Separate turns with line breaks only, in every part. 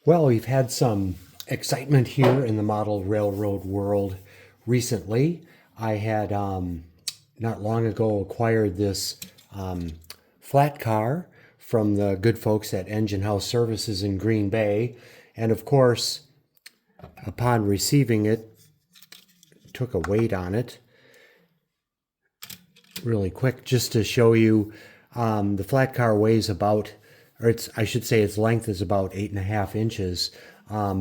Well, we've had some excitement here in the model railroad world recently. I had not long ago acquired this flat car from the good folks at Engine House Services in Green Bay. And of course, upon receiving it, took a weight on it really quick just to show you. The flat car weighs about, or I should say its length is about 8.5 inches.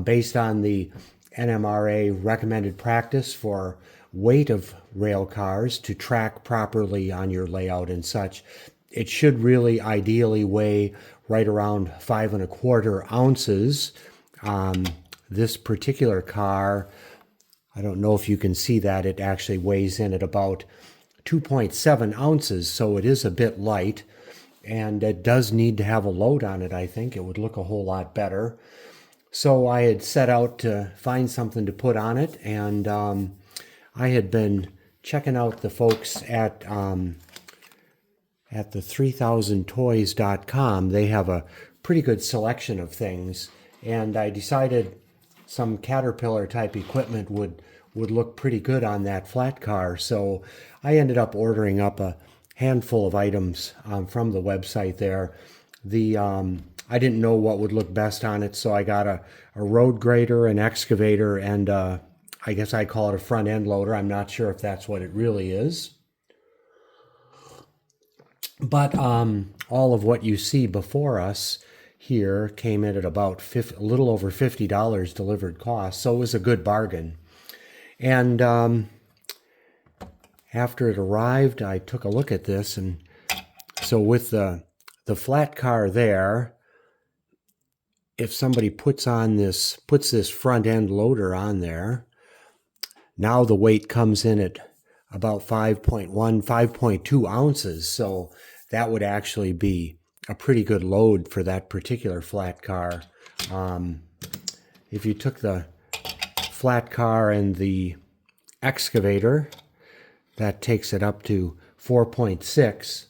Based on the NMRA recommended practice for weight of rail cars to track properly on your layout and such, it should really ideally weigh right around 5.25 ounces. This particular car, I don't know if you can see that, it actually weighs in at about 2.7 ounces, so it is a bit light, and it does need to have a load on it. I think it would look a whole lot better. So I had set out to find something to put on it, and I had been checking out the folks at the 3000toys.com. They have a pretty good selection of things, and I decided some Caterpillar type equipment would look pretty good on that flat car. So I ended up ordering up a handful of items from the website there. I didn't know what would look best on it, so I got a road grader, an excavator, and I guess I call it a front end loader. I'm not sure if that's what it really is. But all of what you see before us here came in at about a little over $50 delivered cost, so it was a good bargain. And after it arrived, I took a look at this, and so with the flat car there, if somebody puts this front end loader on there, now the weight comes in at about 5.2 ounces. So that would actually be a pretty good load for that particular flat car. If you took the flat car and the excavator, that takes it up to 4.6,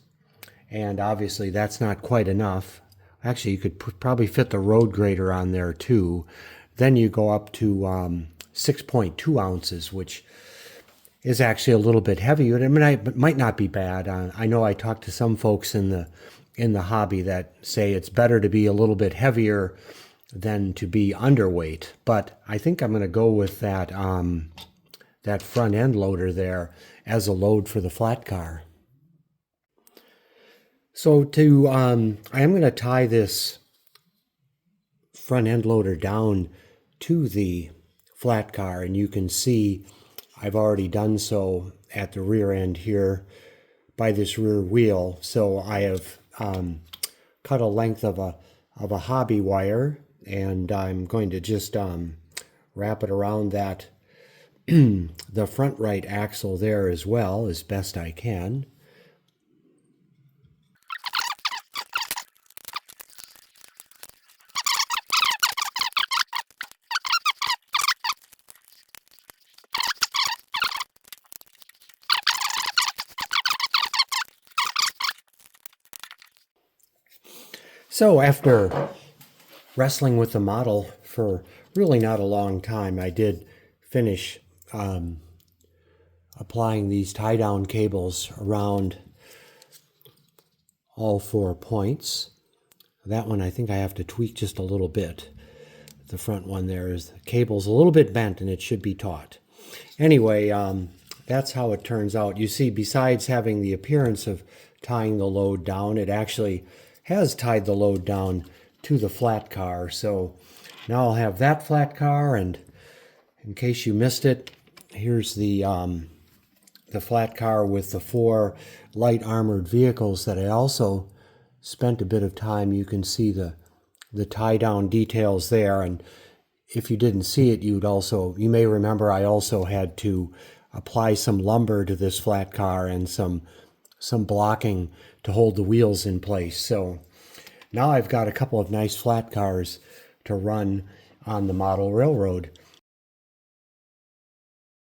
and obviously that's not quite enough. Actually, you could probably fit the road grader on there too. Then you go up to 6.2 ounces, which is actually a little bit heavy. I mean, it might not be bad. I know I talked to some folks in the hobby that say it's better to be a little bit heavier than to be underweight. But I think I'm going to go with that front end loader there as a load for the flat car. So I am going to tie this front end loader down to the flat car, and you can see I've already done so at the rear end here by this rear wheel. So I have cut a length of a hobby wire, and I'm going to just wrap it around that the front right axle there as well as best I can. So after wrestling with the model for really not a long time, I did finish applying these tie-down cables around all 4 points. That one I think I have to tweak just a little bit. The front one there is the cable's a little bit bent, and it should be taut. Anyway, that's how it turns out. You see, besides having the appearance of tying the load down, it actually has tied the load down to the flat car. So now I'll have that flat car, and in case you missed it, here's the flat car with the 4 light armored vehicles that I also spent a bit of time. You can see the tie down details there, and if you didn't see it, you may remember I also had to apply some lumber to this flat car and some blocking to hold the wheels in place. So now I've got a couple of nice flat cars to run on the model railroad.